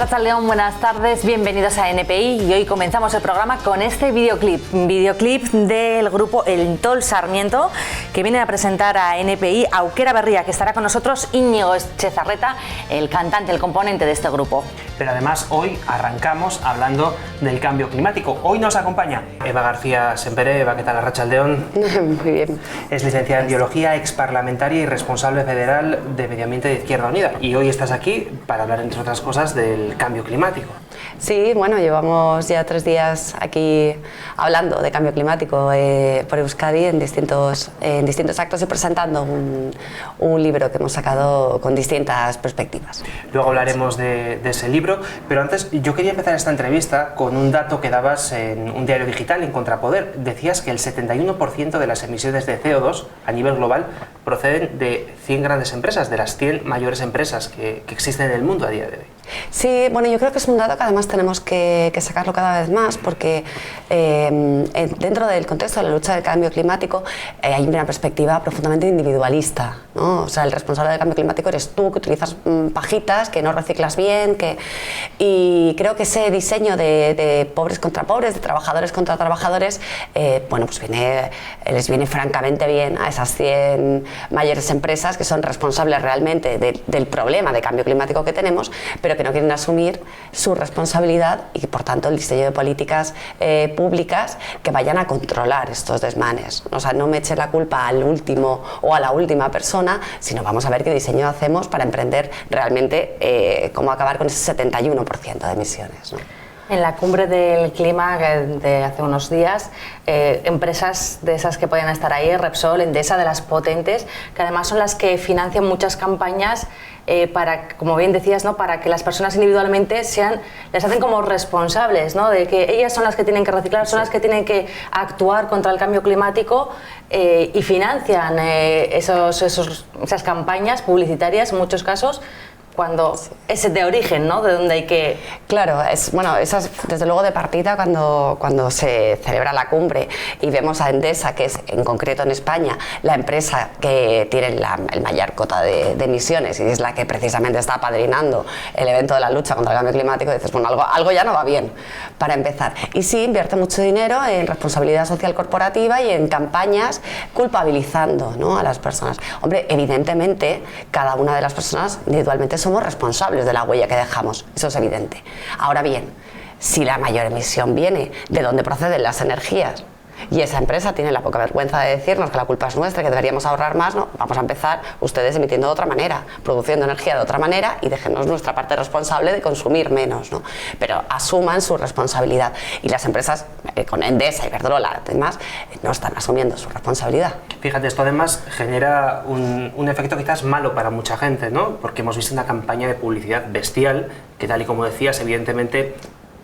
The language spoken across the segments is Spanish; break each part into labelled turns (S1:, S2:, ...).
S1: Arratsaldeon, buenas tardes, bienvenidos a NPI y hoy comenzamos el programa con este videoclip del grupo El Tol Sarmiento, que viene a presentar a NPI Aukera Berria, que estará con nosotros Íñigo Etxezarreta, el cantante, el componente de este grupo.
S2: Pero además hoy arrancamos hablando del cambio climático. Hoy nos acompaña Eva García Sempere. Eva, ¿qué tal? Arratsaldeon.
S3: Muy bien.
S2: Es licenciada en Biología, exparlamentaria y responsable federal de Medio Ambiente de Izquierda Unida. Y hoy estás aquí para hablar, entre otras cosas, del cambio climático.
S3: Sí, bueno, llevamos ya 3 días aquí hablando de cambio climático por Euskadi en distintos actos y presentando un libro que hemos sacado con distintas perspectivas.
S2: Luego hablaremos de ese libro, pero antes yo quería empezar esta entrevista con un dato que dabas en un diario digital, en Contrapoder. Decías que el 71% de las emisiones de CO2 a nivel global proceden de 100 grandes empresas, de las 100 mayores empresas que existen en el mundo a día de hoy.
S3: Sí, bueno, yo creo que es un dato que además tenemos que sacarlo cada vez más porque dentro del contexto de la lucha del cambio climático hay una perspectiva profundamente individualista, ¿no? O sea, el responsable del cambio climático eres tú, que utilizas pajitas, que no reciclas bien, y creo que ese diseño de pobres contra pobres, de trabajadores contra trabajadores, bueno, pues les viene francamente bien a esas 100 mayores empresas que son responsables realmente del problema de cambio climático que tenemos, pero que no quieren asumir su responsabilidad y por tanto el diseño de políticas públicas que vayan a controlar estos desmanes. O sea, no me eche la culpa al último o a la última persona, sino vamos a ver qué diseño hacemos para emprender realmente cómo acabar con ese 71% de emisiones, ¿no?
S1: En la cumbre del clima de hace unos días, empresas de esas que pueden estar ahí, Repsol, Endesa, de las potentes, que además son las que financian muchas campañas para, como bien decías, ¿no?, para que las personas individualmente les hacen como responsables, ¿no?, de que ellas son las que tienen que reciclar, son las que tienen que actuar contra el cambio climático y financian esas campañas publicitarias en muchos casos, cuando es de origen, ¿no?, de donde hay que... Claro,
S3: esa es desde luego de partida cuando se celebra la cumbre y vemos a Endesa, que es en concreto en España la empresa que tiene el mayor cota de emisiones y es la que precisamente está apadrinando el evento de la lucha contra el cambio climático, y dices, bueno, algo ya no va bien para empezar. Y sí, invierte mucho dinero en responsabilidad social corporativa y en campañas culpabilizando, ¿no?, a las personas. Hombre, evidentemente, cada una de las personas individualmente somos responsables de la huella que dejamos, eso es evidente. Ahora bien, si la mayor emisión viene de donde proceden las energías y esa empresa tiene la poca vergüenza de decirnos que la culpa es nuestra, que deberíamos ahorrar más, no, vamos a empezar ustedes emitiendo de otra manera, produciendo energía de otra manera y déjenos nuestra parte responsable de consumir menos, ¿no? Pero asuman su responsabilidad y las empresas con Endesa, Iberdrola, además, no están asumiendo su responsabilidad.
S2: Fíjate, esto además genera un efecto quizás malo para mucha gente, ¿no? Porque hemos visto una campaña de publicidad bestial que, tal y como decías, evidentemente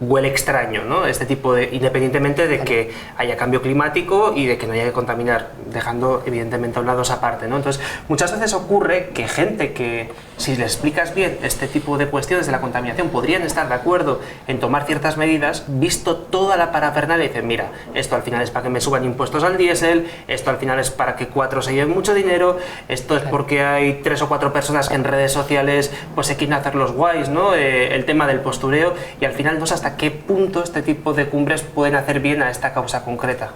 S2: huele extraño, ¿no? Este tipo independientemente de que haya cambio climático y de que no haya que contaminar, dejando evidentemente a un lado esa parte, ¿no? Entonces, muchas veces ocurre que gente que, si le explicas bien este tipo de cuestiones de la contaminación, podrían estar de acuerdo en tomar ciertas medidas, visto toda la parafernalia, y dicen, mira, esto al final es para que me suban impuestos al diésel, esto al final es para que 4 se lleven mucho dinero, esto es porque hay 3 o 4 personas que en redes sociales pues se quieren hacer los guays, ¿no? El tema del postureo, y al final no sé hasta qué punto este tipo de cumbres pueden hacer bien a esta causa concreta.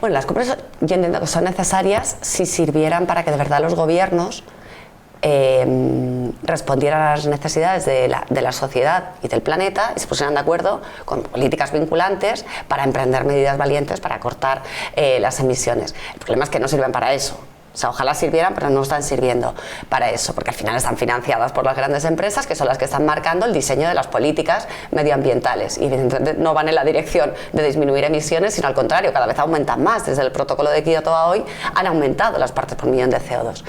S3: Bueno, las cumbres yo entiendo que son necesarias si sirvieran para que de verdad los gobiernos respondieran a las necesidades de la sociedad y del planeta y se pusieran de acuerdo con políticas vinculantes para emprender medidas valientes para cortar las emisiones. El problema es que no sirven para eso. O sea, ojalá sirvieran, pero no están sirviendo para eso, porque al final están financiadas por las grandes empresas, que son las que están marcando el diseño de las políticas medioambientales y evidentemente no van en la dirección de disminuir emisiones, sino al contrario, cada vez aumentan más. Desde el protocolo de Kioto a hoy han aumentado las partes por millón de CO2.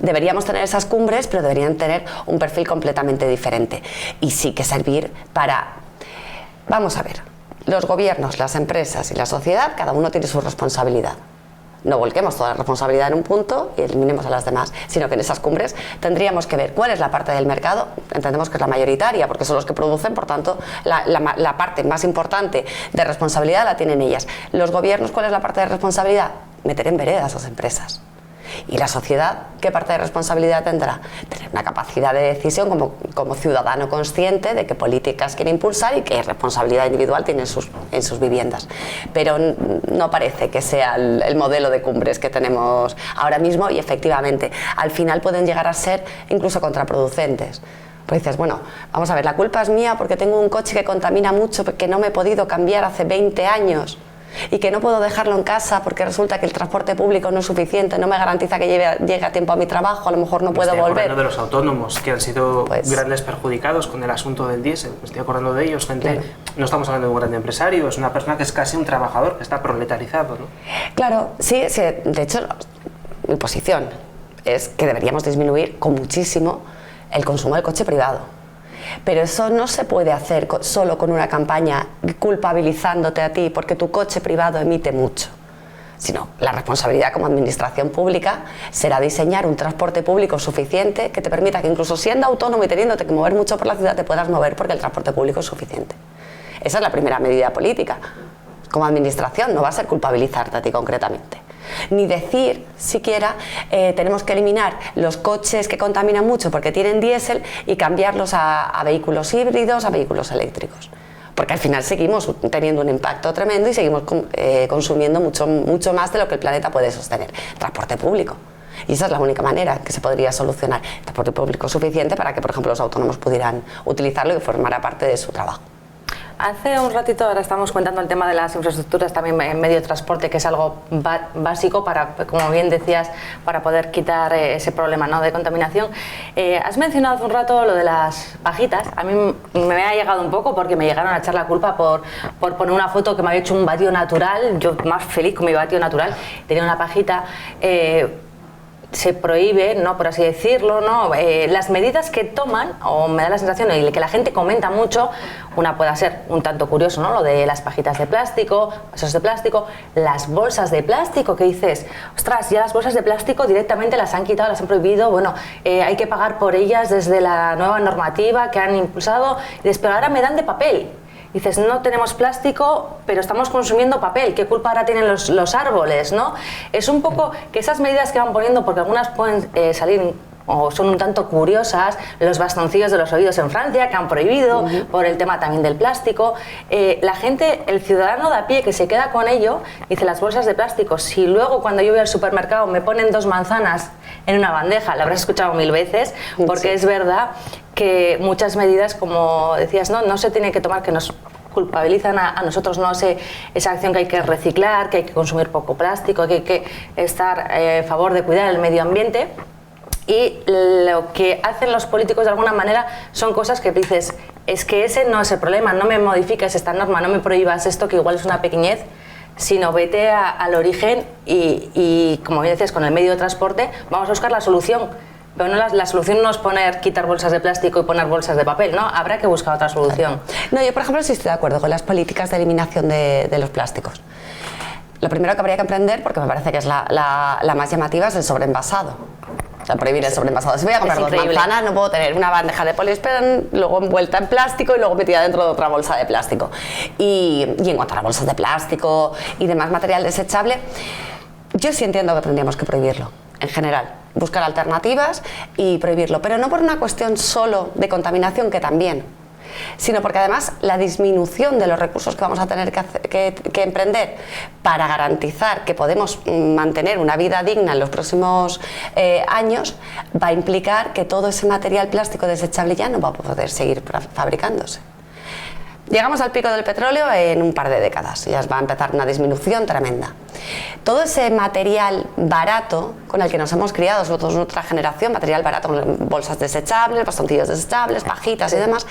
S3: Deberíamos tener esas cumbres, pero deberían tener un perfil completamente diferente y sí que servir para... Vamos a ver, los gobiernos, las empresas y la sociedad, cada uno tiene su responsabilidad. No volquemos toda la responsabilidad en un punto y eliminemos a las demás, sino que en esas cumbres tendríamos que ver cuál es la parte del mercado, entendemos que es la mayoritaria porque son los que producen, por tanto la parte más importante de responsabilidad la tienen ellas. Los gobiernos, ¿cuál es la parte de responsabilidad? Meter en veredas a las empresas. Y la sociedad, ¿qué parte de responsabilidad tendrá? Tener una capacidad de decisión como ciudadano consciente de qué políticas quiere impulsar y qué responsabilidad individual tiene en sus viviendas. Pero no parece que sea el modelo de cumbres que tenemos ahora mismo, y efectivamente al final pueden llegar a ser incluso contraproducentes. Pues dices, bueno, vamos a ver, la culpa es mía porque tengo un coche que contamina mucho, que no me he podido cambiar hace 20 años y que no puedo dejarlo en casa porque resulta que el transporte público no es suficiente, no me garantiza que llegue a tiempo a mi trabajo, a lo mejor no puedo volver.
S2: Me estoy acordando de los autónomos, que han sido grandes perjudicados con el asunto del diésel. Me estoy acordando de ellos, gente, claro. No estamos hablando de un gran empresario, es una persona que es casi un trabajador, que está proletarizado, ¿no?
S3: Claro, sí, de hecho, mi posición es que deberíamos disminuir con muchísimo el consumo del coche privado. Pero eso no se puede hacer solo con una campaña culpabilizándote a ti porque tu coche privado emite mucho, sino la responsabilidad como administración pública será diseñar un transporte público suficiente que te permita que incluso siendo autónomo y teniéndote que mover mucho por la ciudad te puedas mover porque el transporte público es suficiente. Esa es la primera medida política. Como administración no va a ser culpabilizarte a ti concretamente, ni decir siquiera tenemos que eliminar los coches que contaminan mucho porque tienen diésel y cambiarlos a vehículos híbridos, a vehículos eléctricos, porque al final seguimos teniendo un impacto tremendo y seguimos consumiendo mucho más de lo que el planeta puede sostener. Transporte público. Y esa es la única manera que se podría solucionar. Transporte público suficiente para que, por ejemplo, los autónomos pudieran utilizarlo y formara parte de su trabajo.
S1: Hace un ratito ahora estamos comentando el tema de las infraestructuras también en medio de transporte, que es algo básico para, como bien decías, para poder quitar ese problema, ¿no?, de contaminación. Has mencionado hace un rato lo de las pajitas. A mí me ha llegado un poco porque me llegaron a echar la culpa por poner una foto que me había hecho un batido natural. Yo más feliz con mi batido natural, tenía una pajita. Se prohíbe, ¿no?, por así decirlo, ¿no?, las medidas que toman, o me da la sensación y que la gente comenta mucho. Una puede ser un tanto curioso, ¿no?, lo de las pajitas de plástico, vasos de plástico, las bolsas de plástico, que dices, ostras, ya las bolsas de plástico directamente las han quitado, las han prohibido, bueno, hay que pagar por ellas desde la nueva normativa que han impulsado, y después ahora me dan de papel. Dices, no tenemos plástico, pero estamos consumiendo papel. ¿Qué culpa ahora tienen los árboles, no? Es un poco que esas medidas que van poniendo, porque algunas pueden salir o son un tanto curiosas, los bastoncillos de los oídos en Francia, que han prohibido por el tema también del plástico. La gente, el ciudadano de a pie que se queda con ello, dice, las bolsas de plástico, si luego cuando yo voy al supermercado me ponen 2 manzanas en una bandeja, lo habrás escuchado 1000 veces, porque es verdad que muchas medidas, como decías, no se tiene que tomar, que nos culpabilizan a nosotros, no sé, esa acción que hay que reciclar, que hay que consumir poco plástico, que hay que estar a favor de cuidar el medio ambiente. Y lo que hacen los políticos de alguna manera son cosas que dices, es que ese no es el problema, no me modifiques esta norma, no me prohíbas esto que igual es una pequeñez, sino vete al origen y como bien decías, con el medio de transporte vamos a buscar la solución. Pero no, la solución no es quitar bolsas de plástico y poner bolsas de papel, ¿no? Habrá que buscar otra solución.
S3: No, yo por ejemplo sí estoy de acuerdo con las políticas de eliminación de los plásticos. Lo primero que habría que emprender, porque me parece que es la más llamativa, es el sobreenvasado. O sea, prohibir el sobreenvasado. Si voy a comprar 2 manzanas, no puedo tener una bandeja de poliéster luego envuelta en plástico y luego metida dentro de otra bolsa de plástico. Y en cuanto a las bolsas de plástico y demás material desechable, yo sí entiendo que tendríamos que prohibirlo, en general. Buscar alternativas y prohibirlo, pero no por una cuestión solo de contaminación, que también, sino porque además la disminución de los recursos que vamos a tener que emprender para garantizar que podemos mantener una vida digna en los próximos años va a implicar que todo ese material plástico desechable ya no va a poder seguir fabricándose. Llegamos al pico del petróleo en un par de décadas, ya va a empezar una disminución tremenda. Todo ese material barato con el que nos hemos criado, sobre todo nuestra generación, material barato, bolsas desechables, bastoncillos desechables, pajitas y demás,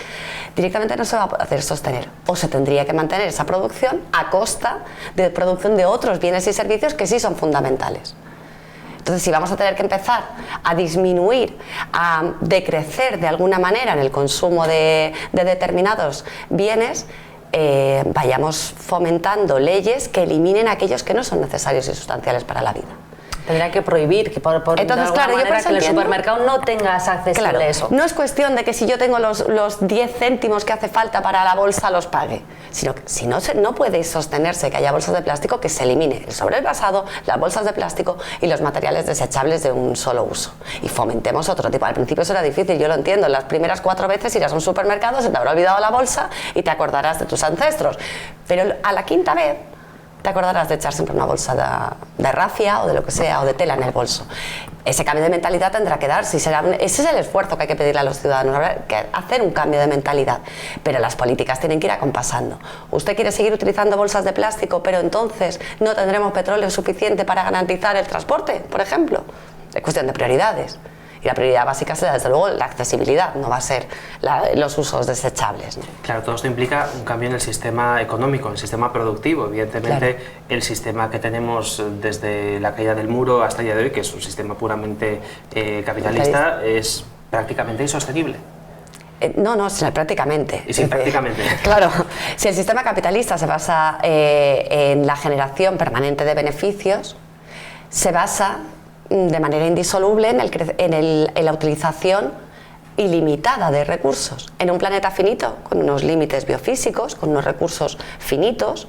S3: directamente no se va a poder sostener. O se tendría que mantener esa producción a costa de producción de otros bienes y servicios que sí son fundamentales. Entonces, si vamos a tener que empezar a disminuir, a decrecer de alguna manera en el consumo de determinados bienes, vayamos fomentando leyes que eliminen aquellos que no son necesarios y sustanciales para la vida.
S1: Tendría que prohibir, que por
S3: Entonces,
S1: de alguna
S3: claro, yo por
S1: manera
S3: eso
S1: que en el
S3: entiendo,
S1: supermercado no tengas accesible
S3: claro,
S1: eso.
S3: no es cuestión de que si yo tengo los 10 céntimos que hace falta para la bolsa los pague, sino que si no puede sostenerse que haya bolsas de plástico, que se elimine el sobreenvasado, las bolsas de plástico y los materiales desechables de un solo uso. Y fomentemos otro tipo. Al principio eso era difícil, yo lo entiendo. Las primeras 4 veces irás a un supermercado, se te habrá olvidado la bolsa y te acordarás de tus ancestros. Pero a la 5ª vez te acordarás de echar siempre una bolsa de rafia o de lo que sea, o de tela en el bolso. Ese cambio de mentalidad tendrá que darse, ese es el esfuerzo que hay que pedirle a los ciudadanos, habrá que hacer un cambio de mentalidad, pero las políticas tienen que ir acompasando. Usted quiere seguir utilizando bolsas de plástico, pero entonces no tendremos petróleo suficiente para garantizar el transporte, por ejemplo. Es cuestión de prioridades. Y la prioridad básica será, desde luego, la accesibilidad, no va a ser los usos desechables, ¿no?
S2: Claro, todo esto implica un cambio en el sistema económico, en el sistema productivo. Evidentemente, claro, el sistema que tenemos desde la caída del muro hasta el día de hoy, que es un sistema puramente capitalista, es prácticamente insostenible.
S3: No, prácticamente.
S2: Y sí, prácticamente.
S3: Claro, si el sistema capitalista se basa en la generación permanente de beneficios, se basa de manera indisoluble en la utilización ilimitada de recursos. En un planeta finito, con unos límites biofísicos, con unos recursos finitos,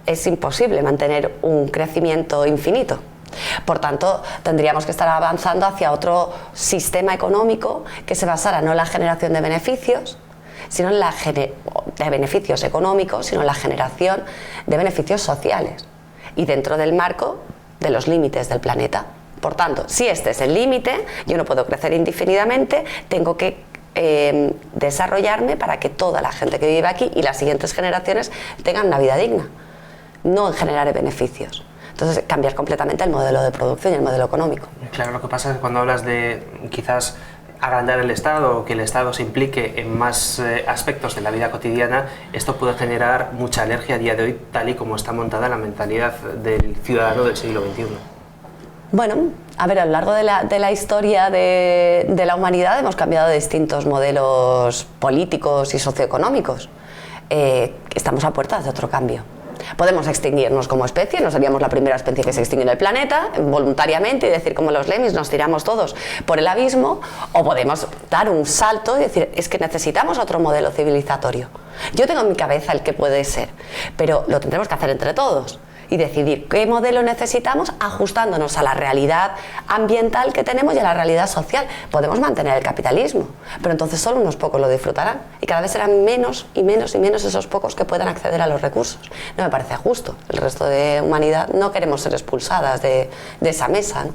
S3: es imposible mantener un crecimiento infinito. Por tanto, tendríamos que estar avanzando hacia otro sistema económico que se basara no en la generación de beneficios, sino en de beneficios económicos, sino en la generación de beneficios sociales y dentro del marco de los límites del planeta. Por tanto, si este es el límite, yo no puedo crecer indefinidamente, tengo que desarrollarme para que toda la gente que vive aquí y las siguientes generaciones tengan una vida digna, no en generar beneficios. Entonces, cambiar completamente el modelo de producción y el modelo económico.
S2: Claro, lo que pasa es que cuando hablas de quizás agrandar el Estado o que el Estado se implique en más aspectos de la vida cotidiana, esto puede generar mucha alergia a día de hoy, tal y como está montada la mentalidad del ciudadano del siglo XXI.
S3: Bueno, a ver, a lo largo de la historia de la humanidad hemos cambiado de distintos modelos políticos y socioeconómicos. Estamos a puertas de otro cambio. Podemos extinguirnos como especie, no seríamos la primera especie que se extingue en el planeta, voluntariamente, y decir como los lemmings, nos tiramos todos por el abismo, o podemos dar un salto y decir, es que necesitamos otro modelo civilizatorio. Yo tengo en mi cabeza el que puede ser, pero lo tendremos que hacer entre todos y decidir qué modelo necesitamos ajustándonos a la realidad ambiental que tenemos y a la realidad social. Podemos mantener el capitalismo, pero entonces solo unos pocos lo disfrutarán y cada vez serán menos y menos y menos esos pocos que puedan acceder a los recursos. No me parece justo. El resto de humanidad no queremos ser expulsadas de esa mesa, ¿no?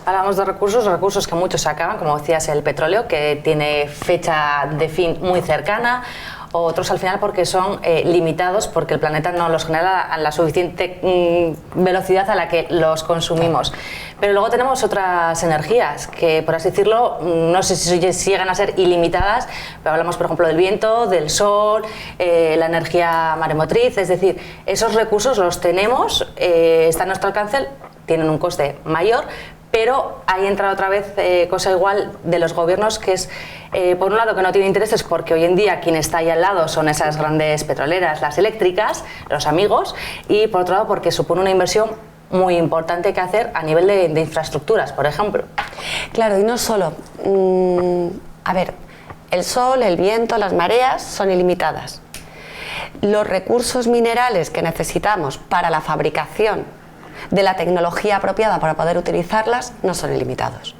S1: Hablamos de recursos que muchos se acaban, como decías, el petróleo, que tiene fecha de fin muy cercana, otros al final porque son limitados, porque el planeta no los genera a la suficiente velocidad a la que los consumimos. Pero luego tenemos otras energías que, por así decirlo, no sé si llegan a ser ilimitadas, pero hablamos, por ejemplo, del viento, del sol, la energía maremotriz, es decir, esos recursos los tenemos, están a nuestro alcance, tienen un coste mayor, pero ahí entra otra vez cosa igual de los gobiernos, que es, por un lado, que no tienen intereses, porque hoy en día quien está ahí al lado son esas grandes petroleras, las eléctricas, los amigos, y por otro lado porque supone una inversión muy importante que hacer a nivel de infraestructuras, por ejemplo.
S3: Claro, y no solo. A ver, el sol, el viento, las mareas son ilimitadas. Los recursos minerales que necesitamos para la fabricación de la tecnología apropiada para poder utilizarlas no son ilimitados.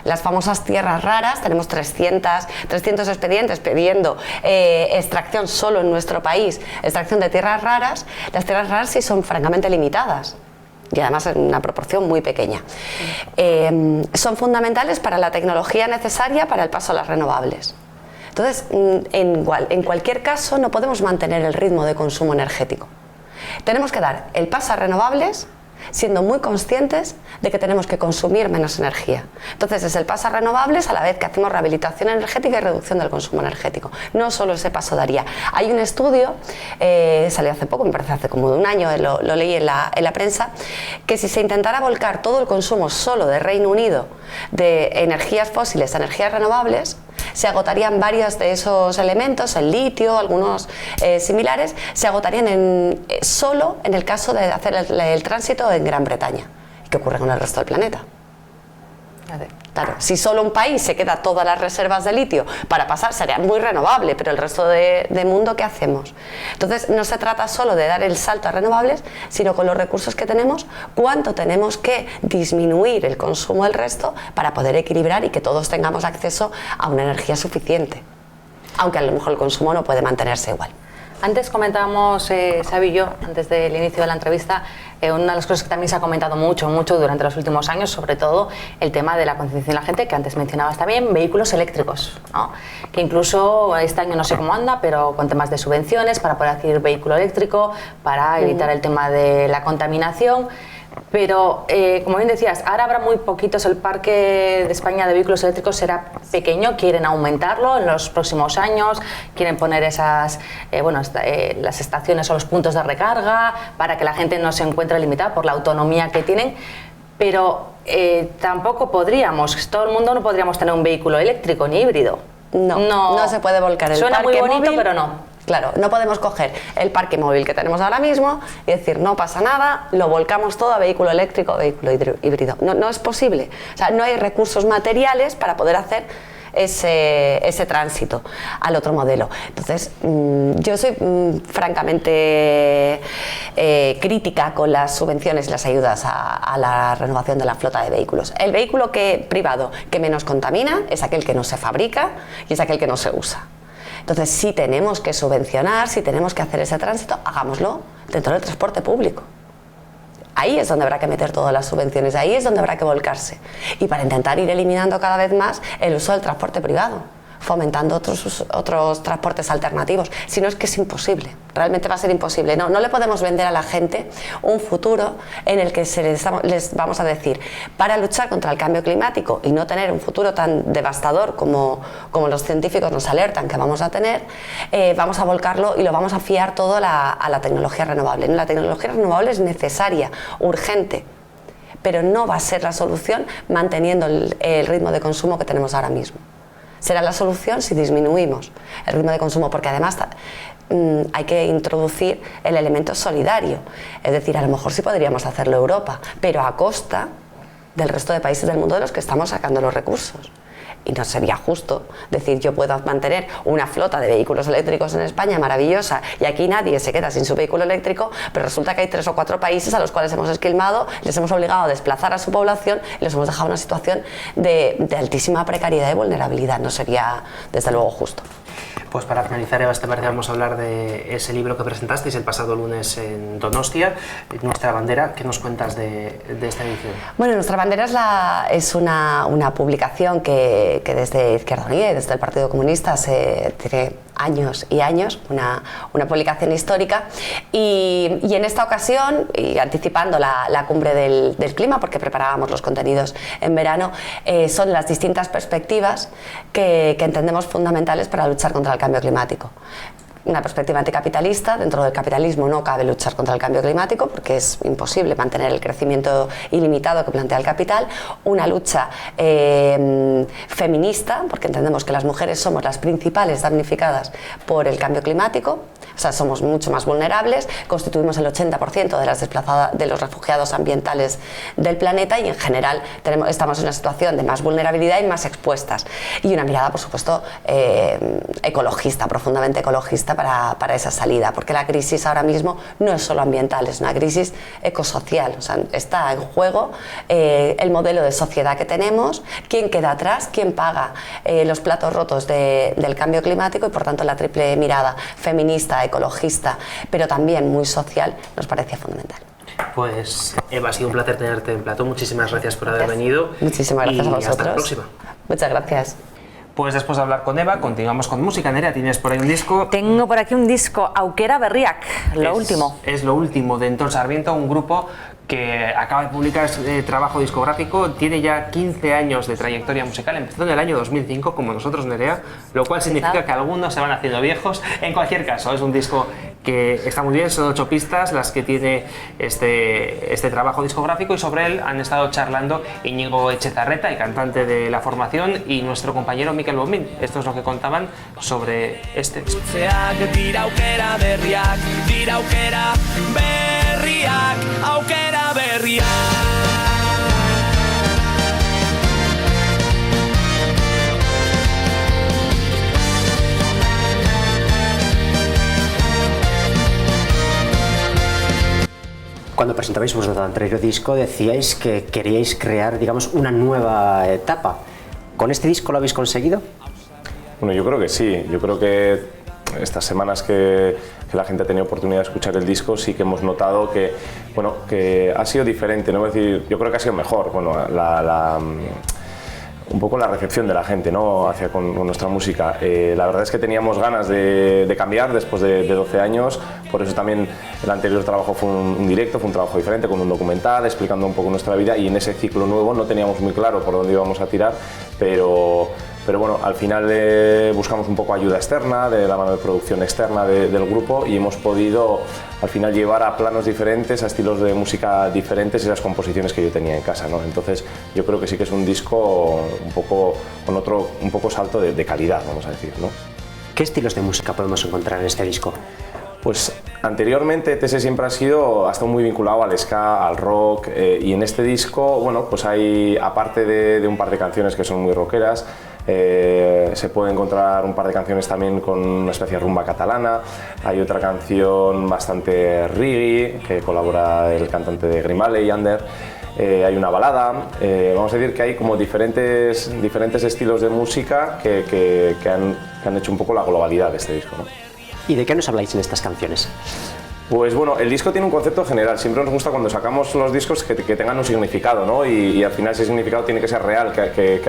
S3: Las famosas tierras raras, tenemos 300 expedientes pidiendo extracción solo en nuestro país, extracción de tierras raras. Las tierras raras sí son francamente limitadas y además en una proporción muy pequeña. Son fundamentales para la tecnología necesaria para el paso a las renovables. Entonces, en cualquier caso, no podemos mantener el ritmo de consumo energético. Tenemos que dar el paso a renovables siendo muy conscientes de que tenemos que consumir menos energía. Entonces es el paso a renovables a la vez que hacemos rehabilitación energética y reducción del consumo energético. No solo ese paso daría. Hay un estudio, salió hace poco, me parece hace como un año, lo leí en la prensa, que si se intentara volcar todo el consumo solo de Reino Unido de energías fósiles a energías renovables, se agotarían varios de esos elementos, el litio, algunos similares, se agotarían solo en el caso de hacer el tránsito en Gran Bretaña. ¿Qué ocurre con el resto del planeta? Claro, si solo un país se queda todas las reservas de litio para pasar, sería muy renovable, pero el resto de mundo, ¿qué hacemos? Entonces, no se trata solo de dar el salto a renovables, sino con los recursos que tenemos, cuánto tenemos que disminuir el consumo del resto para poder equilibrar y que todos tengamos acceso a una energía suficiente, aunque a lo mejor el consumo no puede mantenerse igual.
S1: Antes comentábamos, Xavi y yo, antes del inicio de la entrevista, una de las cosas que también se ha comentado mucho durante los últimos años, sobre todo el tema de la concienciación de la gente, que antes mencionabas también, vehículos eléctricos, ¿no? Que incluso este año no sé cómo anda, pero con temas de subvenciones para poder adquirir vehículo eléctrico, para evitar el tema de la contaminación. Pero, como bien decías, ahora habrá muy poquitos, el parque de España de vehículos eléctricos será pequeño, quieren aumentarlo en los próximos años, quieren poner esas, las estaciones o los puntos de recarga para que la gente no se encuentre limitada por la autonomía que tienen, pero tampoco podríamos, todo el mundo no podríamos tener un vehículo eléctrico ni híbrido.
S3: No se puede volcar el
S1: suena
S3: parque
S1: muy bonito,
S3: móvil,
S1: pero no.
S3: Claro, no podemos coger el parque móvil que tenemos ahora mismo y decir no pasa nada, lo volcamos todo a vehículo eléctrico o vehículo híbrido. No es posible. O sea, no hay recursos materiales para poder hacer ese tránsito al otro modelo. Entonces, yo soy francamente crítica con las subvenciones y las ayudas a la renovación de la flota de vehículos. El vehículo privado que menos contamina es aquel que no se fabrica y es aquel que no se usa. Entonces, si tenemos que subvencionar, si tenemos que hacer ese tránsito, hagámoslo dentro del transporte público. Ahí es donde habrá que meter todas las subvenciones, ahí es donde habrá que volcarse. Y para intentar ir eliminando cada vez más el uso del transporte privado, fomentando otros transportes alternativos. Si no, es que es imposible, realmente va a ser imposible. No le podemos vender a la gente un futuro en el que les vamos a decir, para luchar contra el cambio climático y no tener un futuro tan devastador como los científicos nos alertan que vamos a tener, vamos a volcarlo y lo vamos a fiar todo a la tecnología renovable. La tecnología renovable es necesaria, urgente, pero no va a ser la solución manteniendo el ritmo de consumo que tenemos ahora mismo. Será la solución si disminuimos el ritmo de consumo, porque además hay que introducir el elemento solidario. Es decir, a lo mejor sí podríamos hacerlo Europa, pero a costa del resto de países del mundo de los que estamos sacando los recursos. Y no sería justo decir yo puedo mantener una flota de vehículos eléctricos en España maravillosa y aquí nadie se queda sin su vehículo eléctrico, pero resulta que hay 3 o 4 países a los cuales hemos esquilmado, les hemos obligado a desplazar a su población y los hemos dejado en una situación de altísima precariedad y vulnerabilidad. No sería desde luego justo.
S2: Pues para finalizar, Eva, este parece vamos a hablar de ese libro que presentasteis el pasado lunes en Donostia, Nuestra bandera. ¿Qué nos cuentas de esta edición?
S3: Bueno, Nuestra bandera es una publicación que desde Izquierda Unida y desde el Partido Comunista se tiene años y años, una publicación histórica, y en esta ocasión, y anticipando la cumbre del clima, porque preparábamos los contenidos en verano, son las distintas perspectivas que entendemos fundamentales para luchar contra el cambio climático. Una perspectiva anticapitalista. Dentro del capitalismo no cabe luchar contra el cambio climático porque es imposible mantener el crecimiento ilimitado que plantea el capital. Una lucha feminista, porque entendemos que las mujeres somos las principales damnificadas por el cambio climático. O sea, somos mucho más vulnerables, constituimos el 80% de los refugiados ambientales del planeta y en general estamos en una situación de más vulnerabilidad y más expuestas. Y una mirada, por supuesto, ecologista, profundamente ecologista para esa salida, porque la crisis ahora mismo no es solo ambiental, es una crisis ecosocial. O sea, está en juego el modelo de sociedad que tenemos, quién queda atrás, quién paga los platos rotos del cambio climático y por tanto la triple mirada feminista, ecologista, pero también muy social, nos parecía fundamental.
S2: Pues Eva, ha sido un placer tenerte en plató. Muchísimas gracias por haber venido.
S3: Muchísimas gracias a vosotros.
S2: Hasta la próxima.
S3: Muchas gracias.
S2: Pues después de hablar con Eva, continuamos con música. Nerea, ¿tienes por ahí un disco?
S1: Tengo por aquí un disco, Aukera Berriak, último.
S2: Es lo último de Entor Sarmiento, un grupo que acaba de publicar trabajo discográfico, tiene ya 15 años de trayectoria musical, empezó en el año 2005, como nosotros, Nerea, lo cual significa que algunos se van haciendo viejos. En cualquier caso, es un disco que está muy bien, son 8 pistas las que tiene este trabajo discográfico, y sobre él han estado charlando Íñigo Etxezarreta, el cantante de la formación, y nuestro compañero Mikel Bombín. Esto es lo que contaban sobre este disco.
S4: Aukera berriak cuando presentabais vuestro anterior disco decíais que queríais crear, digamos, una nueva etapa. ¿Con este disco lo habéis conseguido?
S5: Bueno, yo creo que sí. Yo creo que estas semanas que la gente ha tenido oportunidad de escuchar el disco, sí que hemos notado que, bueno, que ha sido diferente, ¿no? Es decir, yo creo que ha sido mejor. Bueno, un poco la recepción de la gente, ¿no? Hacia con nuestra música. La verdad es que teníamos ganas de cambiar después de 12 años, por eso también el anterior trabajo fue un directo, fue un trabajo diferente, con un documental explicando un poco nuestra vida, y en ese ciclo nuevo no teníamos muy claro por dónde íbamos a tirar, pero bueno, al final buscamos un poco ayuda externa, de la mano de producción externa del grupo, y hemos podido al final llevar a planos diferentes, a estilos de música diferentes esas composiciones que yo tenía en casa, ¿no? Entonces yo creo que sí que es un disco un poco con otro un poco salto de calidad, vamos a decir, ¿no?
S4: ¿Qué estilos de música podemos encontrar en este disco?
S5: Pues anteriormente TS siempre ha estado muy vinculado al ska, al rock, y en este disco, bueno, pues hay, aparte de un par de canciones que son muy rockeras, se puede encontrar un par de canciones también con una especie de rumba catalana. Hay otra canción bastante reggae que colabora el cantante de Grimale, Yander. Hay una balada. Vamos a decir que hay como diferentes estilos de música que han hecho un poco la globalidad de este disco, ¿no?
S4: ¿Y de qué nos habláis en estas canciones?
S5: Pues bueno, el disco tiene un concepto general. Siempre nos gusta cuando sacamos los discos que tengan un significado, ¿no? Y al final ese significado tiene que ser real, que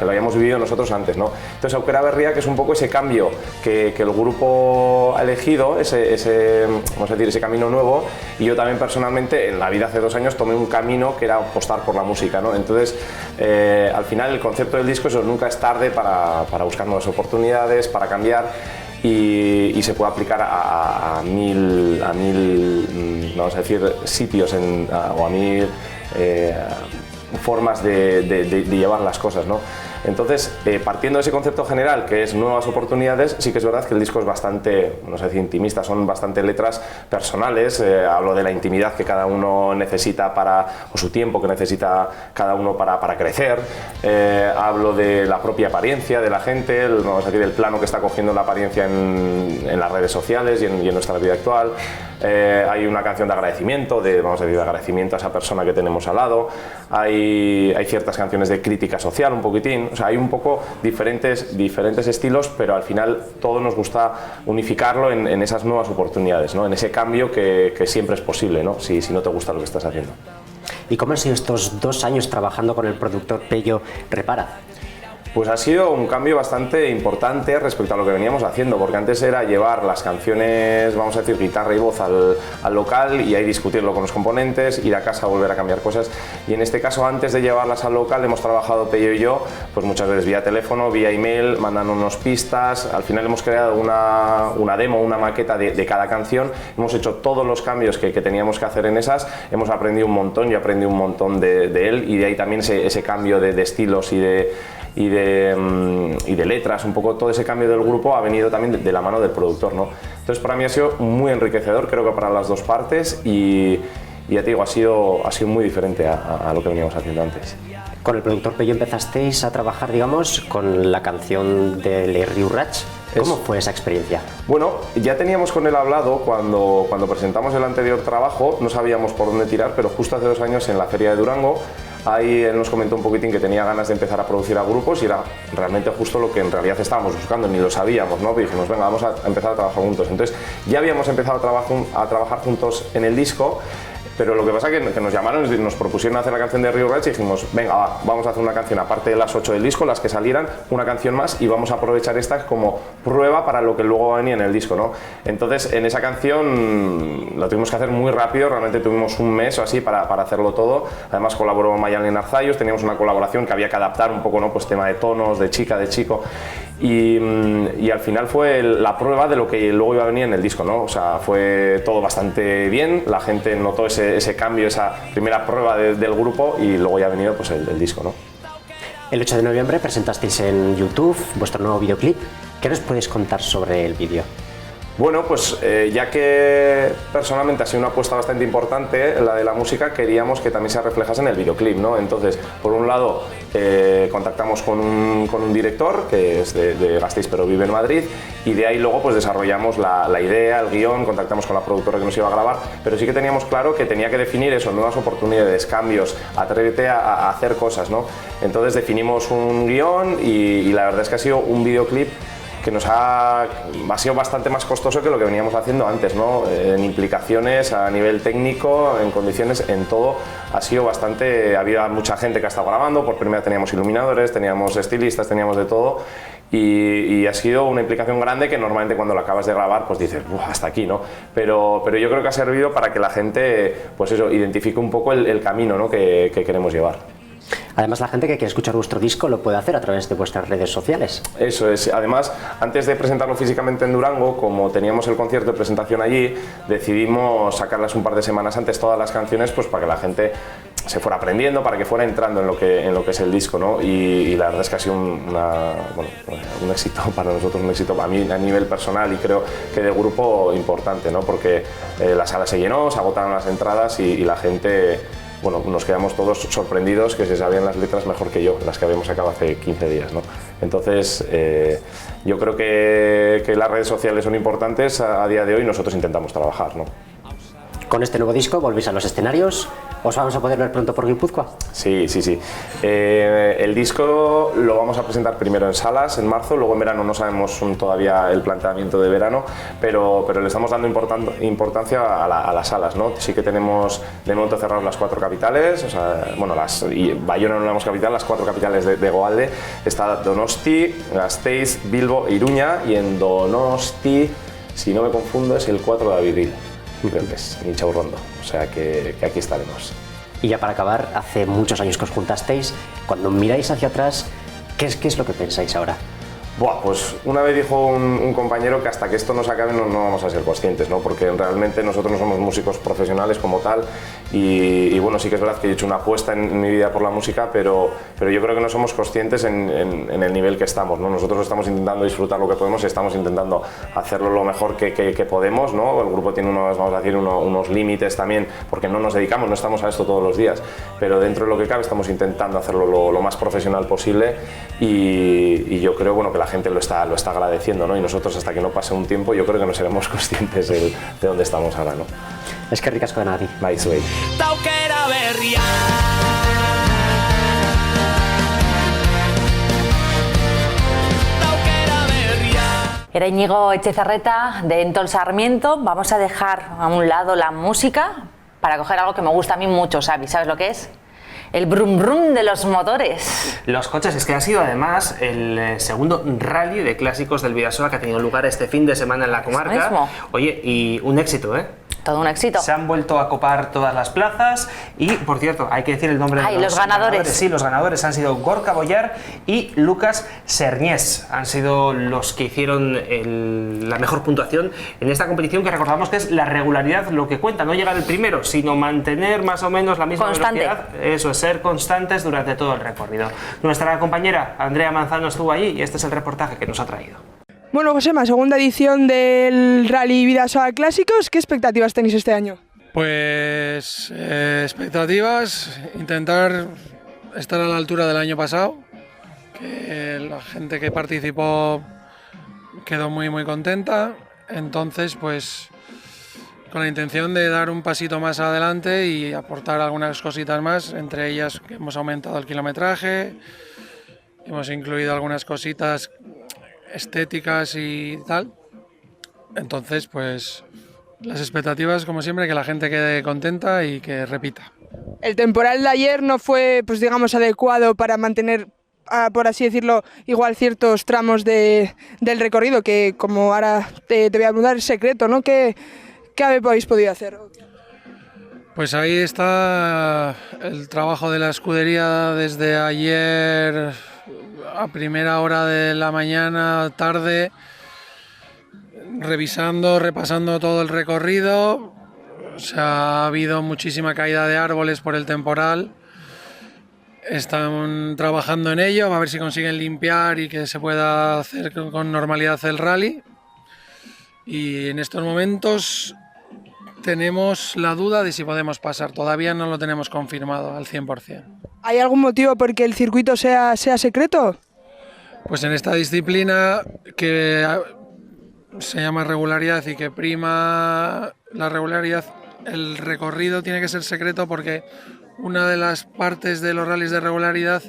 S5: lo hayamos vivido nosotros antes, ¿no? Entonces Aukera Berria, que es un poco ese cambio que el grupo ha elegido, vamos a decir, ese camino nuevo, y yo también personalmente en la vida hace 2 años tomé un camino que era apostar por la música, ¿no? Entonces al final el concepto del disco es nunca es tarde para buscar nuevas oportunidades, para cambiar. Y se puede aplicar a mil, vamos a decir, sitios o a mil formas de llevar las cosas, ¿no? Entonces, partiendo de ese concepto general, que es nuevas oportunidades, sí que es verdad que el disco es bastante, no sé decir intimista, son bastante letras personales. Hablo de la intimidad que cada uno necesita o su tiempo que necesita cada uno para crecer. Hablo de la propia apariencia de la gente, vamos a decir, el plano que está cogiendo la apariencia en las redes sociales y en nuestra vida actual. Hay una canción de agradecimiento, vamos a decir, de agradecimiento a esa persona que tenemos al lado. Hay ciertas canciones de crítica social, un poquitín. O sea, hay un poco diferentes estilos, pero al final todo nos gusta unificarlo en esas nuevas oportunidades, ¿no? En ese cambio que siempre es posible, ¿no? Si no te gusta lo que estás haciendo.
S4: ¿Y cómo han sido estos 2 años trabajando con el productor Pello Repara?
S5: Pues ha sido un cambio bastante importante respecto a lo que veníamos haciendo, porque antes era llevar las canciones, vamos a decir, guitarra y voz al local y ahí discutirlo con los componentes, ir a casa, volver a cambiar cosas. Y en este caso, antes de llevarlas al local, hemos trabajado Pello y yo, pues muchas veces vía teléfono, vía email, mandándonos pistas. Al final hemos creado una demo, una maqueta de cada canción. Hemos hecho todos los cambios que teníamos que hacer en esas. Hemos aprendido un montón, yo aprendí un montón de él, y de ahí también ese cambio de estilos y de letras, un poco todo ese cambio del grupo ha venido también de la mano del productor, ¿no? Entonces para mí ha sido muy enriquecedor, creo que para las dos partes, y ya te digo, ha sido muy diferente a lo que veníamos haciendo antes.
S4: Con el productor Pello empezasteis a trabajar, digamos, con la canción de Les Riurats. ¿Cómo fue esa experiencia?
S5: Bueno, ya teníamos con él hablado cuando presentamos el anterior trabajo, no sabíamos por dónde tirar, pero justo hace 2 años en la Feria de Durango, ahí él nos comentó un poquitín que tenía ganas de empezar a producir a grupos, y era realmente justo lo que en realidad estábamos buscando, ni lo sabíamos, ¿no? Y dijimos, venga, vamos a empezar a trabajar juntos. Entonces ya habíamos empezado a trabajar juntos en el disco, pero lo que pasa es que nos llamaron y nos propusieron hacer la canción de Riurats y dijimos, venga, vamos a hacer una canción, aparte de las 8 del disco, las que salieran, una canción más, y vamos a aprovechar esta como prueba para lo que luego venía en el disco, ¿no? Entonces, en esa canción lo tuvimos que hacer muy rápido, realmente tuvimos un mes o así para hacerlo todo. Además colaboró Mayalen Arzayos, teníamos una colaboración que había que adaptar un poco, ¿no? Pues tema de tonos, de chica, de chico, y al final fue la prueba de lo que luego iba a venir en el disco, ¿no? O sea, fue todo bastante bien, la gente notó ese cambio, esa primera prueba del grupo, y luego ya ha venido pues el disco, ¿no?
S4: El 8 de noviembre presentasteis en YouTube vuestro nuevo videoclip. ¿Qué nos podéis contar sobre el vídeo?
S5: Bueno, pues ya que personalmente ha sido una apuesta bastante importante, la de la música, queríamos que también se reflejase en el videoclip, ¿no? Entonces, por un lado, contactamos con un director que es de Gasteiz pero vive en Madrid, y de ahí luego pues desarrollamos la idea, el guión, contactamos con la productora que nos iba a grabar, pero sí que teníamos claro que tenía que definir eso, nuevas oportunidades, cambios, atrévete a hacer cosas, ¿no? Entonces definimos un guión y la verdad es que ha sido un videoclip que ha sido bastante más costoso que lo que veníamos haciendo antes, ¿no? En implicaciones, a nivel técnico, en condiciones, en todo, ha sido bastante. Había mucha gente que ha estado grabando, por primera vez teníamos iluminadores, teníamos estilistas, teníamos de todo, y ha sido una implicación grande que normalmente cuando lo acabas de grabar pues dices, hasta aquí, ¿no? Pero yo creo que ha servido para que la gente, pues eso, identifique un poco el camino, ¿no? que queremos llevar.
S4: Además, la gente que quiere escuchar vuestro disco lo puede hacer a través de vuestras redes sociales.
S5: Eso es. Además, antes de presentarlo físicamente en Durango, como teníamos el concierto de presentación allí, decidimos sacarlas un par de semanas antes todas las canciones, pues para que la gente se fuera aprendiendo, para que fuera entrando en lo que es el disco, ¿no? Y la verdad es que ha sido un éxito para nosotros, un éxito a mí a nivel personal y creo que de grupo importante, ¿no? Porque la sala se llenó, se agotaron las entradas y la gente... Bueno, nos quedamos todos sorprendidos que se sabían las letras mejor que yo, las que habíamos sacado hace 15 días, ¿no? Entonces, yo creo que las redes sociales son importantes a día de hoy y nosotros intentamos trabajar, ¿no?
S4: Con este nuevo disco volvéis a los escenarios. ¿Os vamos a poder ver pronto por Guipúzcoa?
S5: Sí. El disco lo vamos a presentar primero en salas en marzo, luego en verano no sabemos todavía el planteamiento de verano, pero le estamos dando importancia a las salas, ¿no? Sí que tenemos de momento cerradas las 4 capitales, o sea, bueno, y Bayona no la hemos capital, las 4 capitales de Goalde, está Donosti, Gasteiz, Bilbo e Iruña, y en Donosti, si no me confundo, es el 4 de abril. Creo que es Inchaurrondo, o sea que aquí estaremos.
S4: Y ya para acabar, hace muchos años que os juntasteis, cuando miráis hacia atrás, ¿qué es lo que pensáis ahora?
S5: Pues una vez dijo un compañero que hasta que esto no se acabe no vamos a ser conscientes, ¿no? Porque realmente nosotros no somos músicos profesionales como tal y bueno, sí que es verdad que he hecho una apuesta en mi vida por la música, pero yo creo que no somos conscientes en el nivel que estamos, ¿no? Nosotros estamos intentando disfrutar lo que podemos y estamos intentando hacerlo lo mejor que podemos, ¿no? El grupo tiene unos límites también, porque no nos dedicamos, no estamos a esto todos los días, pero dentro de lo que cabe estamos intentando hacerlo lo más profesional posible y yo creo, bueno, que la gente lo está agradeciendo, ¿no? Y nosotros hasta que no pase un tiempo yo creo que no seremos conscientes de dónde estamos ahora, ¿no?
S4: Es que ricasco de nada.
S5: Bai, zuei.
S6: Taukera berria.
S1: Era Íñigo Etxezarreta de Entol Sarmiento. Vamos a dejar a un lado la música para coger algo que me gusta a mí mucho, Xavi. ¿Sabes lo que es? El brum brum de los motores.
S2: Los coches, es que ha sido además el segundo rally de clásicos del Bidasoa que ha tenido lugar este fin de semana en la comarca.
S1: Eso mismo.
S2: Oye, y un éxito, ¿eh?
S1: Todo un éxito.
S2: Se han vuelto a copar todas las plazas y, por cierto, hay que decir el nombre de
S1: los ganadores.
S2: Sí, los ganadores han sido Gorka Boyar y Lucas Serniés. Han sido los que hicieron la mejor puntuación en esta competición, que recordamos que es la regularidad lo que cuenta, no llegar el primero, sino mantener más o menos la misma velocidad. Eso es, ser constantes durante todo el recorrido. Nuestra compañera Andrea Manzano estuvo allí y este es el reportaje que nos ha traído.
S7: Bueno, Josema, segunda edición del Rally Bidasoa Clásicos. ¿Qué expectativas tenéis este año?
S8: Pues expectativas, intentar estar a la altura del año pasado, que la gente que participó quedó muy contenta, entonces pues con la intención de dar un pasito más adelante y aportar algunas cositas más, entre ellas que hemos aumentado el kilometraje, hemos incluido algunas cositas estéticas y tal, entonces pues las expectativas como siempre, que la gente quede contenta y que repita.
S7: El temporal de ayer no fue, pues digamos, adecuado para mantener, por así decirlo, igual ciertos tramos del recorrido, que como ahora te voy a preguntar, es secreto, ¿no? ¿Qué habéis podido hacer?
S8: Pues ahí está el trabajo de la escudería desde ayer a primera hora de la mañana, tarde, revisando, repasando todo el recorrido. O sea, ha habido muchísima caída de árboles por el temporal. Están trabajando en ello, a ver si consiguen limpiar y que se pueda hacer con normalidad el rally. y en estos momentos tenemos la duda de si podemos pasar. Todavía no lo tenemos confirmado al 100%.
S7: ¿Hay algún motivo por que el circuito sea secreto?
S8: Pues en esta disciplina que se llama regularidad y que prima la regularidad, el recorrido tiene que ser secreto porque una de las partes de los rallies de regularidad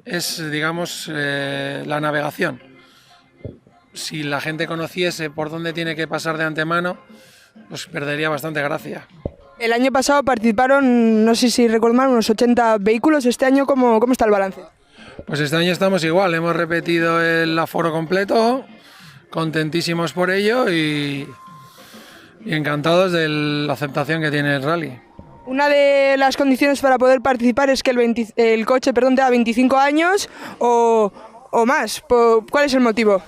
S8: es, digamos, la navegación. Si la gente conociese por dónde tiene que pasar de antemano, pues perdería bastante gracia.
S7: El año pasado participaron, no sé si recuerdo mal, unos 80 vehículos. ¿Este año cómo está el balance?
S8: Pues este año estamos igual, hemos repetido el aforo completo, contentísimos por ello y encantados de la aceptación que tiene el rally.
S7: Una de las condiciones para poder participar es que el coche tenga 25 años o más. ¿Cuál es el motivo?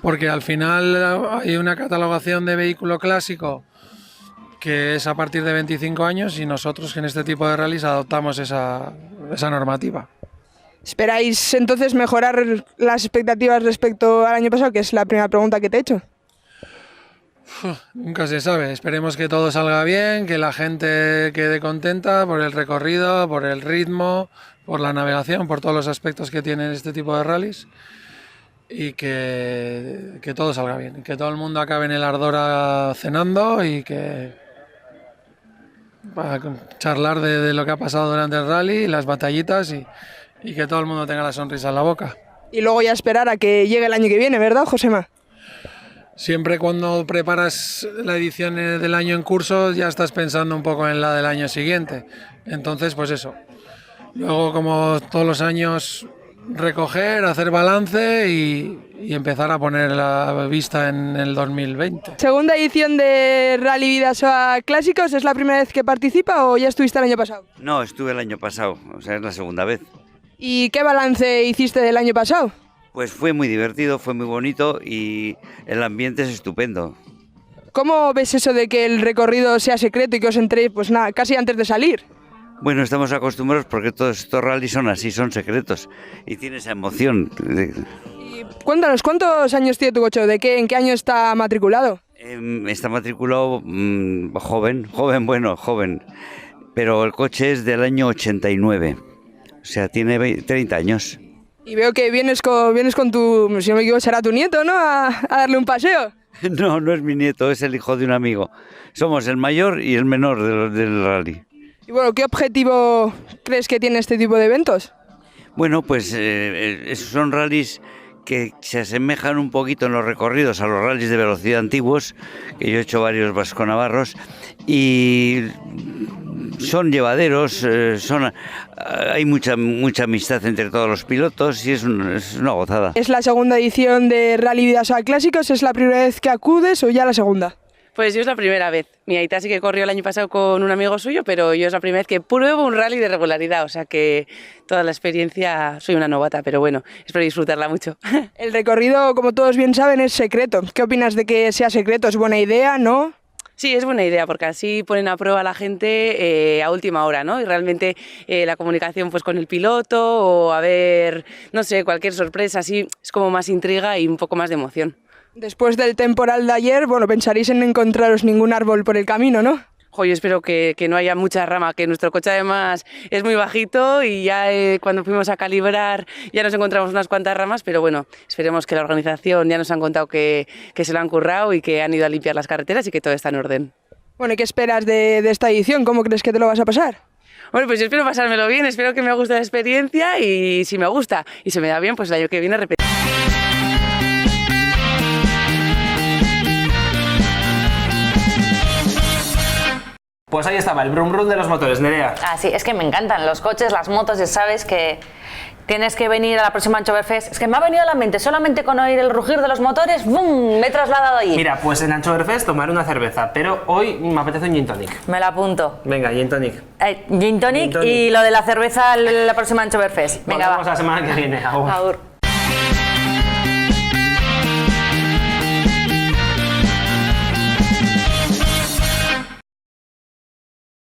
S8: Porque al final hay una catalogación de vehículo clásico que es a partir de 25 años y nosotros que en este tipo de rallies adoptamos esa normativa.
S7: ¿Esperáis entonces mejorar las expectativas respecto al año pasado, que es la primera pregunta que te he hecho?
S8: Nunca se sabe, esperemos que todo salga bien, que la gente quede contenta por el recorrido, por el ritmo, por la navegación, por todos los aspectos que tienen este tipo de rallies y que todo salga bien, que todo el mundo acabe en el Ardora cenando y que para charlar de lo que ha pasado durante el rally, las batallitas y que todo el mundo tenga la sonrisa en la boca.
S7: Y luego ya esperar a que llegue el año que viene, ¿verdad, Josema?
S8: Siempre cuando preparas la edición del año en curso ya estás pensando un poco en la del año siguiente. Entonces, pues eso. Luego, como todos los años, recoger, hacer balance y empezar a poner la vista en el 2020.
S7: Segunda edición de Rally Bidasoa Clásicos, ¿es la primera vez que participa o ya estuviste el año pasado?
S9: No, estuve el año pasado, o sea, es la segunda vez.
S7: ¿Y qué balance hiciste del año pasado?
S9: Pues fue muy divertido, fue muy bonito y el ambiente es estupendo.
S7: ¿Cómo ves eso de que el recorrido sea secreto y que os entréis pues nada, casi antes de salir?
S9: Bueno, estamos acostumbrados porque todos estos rallies son así, son secretos y tiene esa emoción.
S7: Y cuéntanos, ¿cuántos años tiene tu coche? ¿En qué año está matriculado?
S9: Está matriculado joven, pero el coche es del año 89, o sea, tiene 30 años.
S7: Y veo que vienes con tu, si no me equivoco, será tu nieto, ¿no? A darle un paseo.
S9: No, no es mi nieto, es el hijo de un amigo. Somos el mayor y el menor del rally.
S7: Y bueno, ¿qué objetivo crees que tiene este tipo de eventos?
S9: Bueno, pues son rallies que se asemejan un poquito en los recorridos a los rallies de velocidad antiguos, que yo he hecho varios vasco-navarros, y son llevaderos, hay mucha amistad entre todos los pilotos y es una gozada.
S7: ¿Es la segunda edición de Rally Bidasoa Clásicos? ¿Es la primera vez que acudes o ya la segunda?
S10: Pues yo es la primera vez. Mi aita sí que corrió el año pasado con un amigo suyo, pero yo es la primera vez que pruebo un rally de regularidad, o sea que toda la experiencia, soy una novata, pero bueno, espero disfrutarla mucho.
S7: El recorrido, como todos bien saben, es secreto. ¿Qué opinas de que sea secreto? ¿Es buena idea, no?
S10: Sí, es buena idea porque así ponen a prueba a la gente a última hora, ¿no? Y realmente la comunicación pues con el piloto o a ver, no sé, cualquier sorpresa, así es como más intriga y un poco más de emoción.
S7: Después del temporal de ayer, bueno, pensaréis en no encontraros ningún árbol por el camino, ¿no?
S10: Yo espero que no haya mucha rama, que nuestro coche además es muy bajito y ya cuando fuimos a calibrar ya nos encontramos unas cuantas ramas, pero bueno, esperemos que la organización ya nos han contado que se lo han currado y que han ido a limpiar las carreteras y que todo está en orden.
S7: Bueno, ¿y qué esperas de esta edición? ¿Cómo crees que te lo vas a pasar?
S10: Bueno, pues yo espero pasármelo bien, espero que me guste la experiencia y si me gusta y se me da bien, pues el año que viene repetir.
S2: Pues ahí estaba, el brum brum de los motores, Nerea.
S1: Ah, sí, es que me encantan los coches, las motos, ya sabes que tienes que venir a la próxima Anchoverfest. Es que me ha venido a la mente, solamente con oír el rugir de los motores, ¡bum!, me he trasladado ahí.
S2: Mira, pues en Anchoverfest tomar una cerveza, pero hoy me apetece un gin tonic.
S1: Me la apunto.
S2: Venga, gin tonic.
S1: Gin tonic y lo de la cerveza la próxima Anchoverfest. Venga,
S2: Volvemos la semana que viene. Agur.
S1: Agur.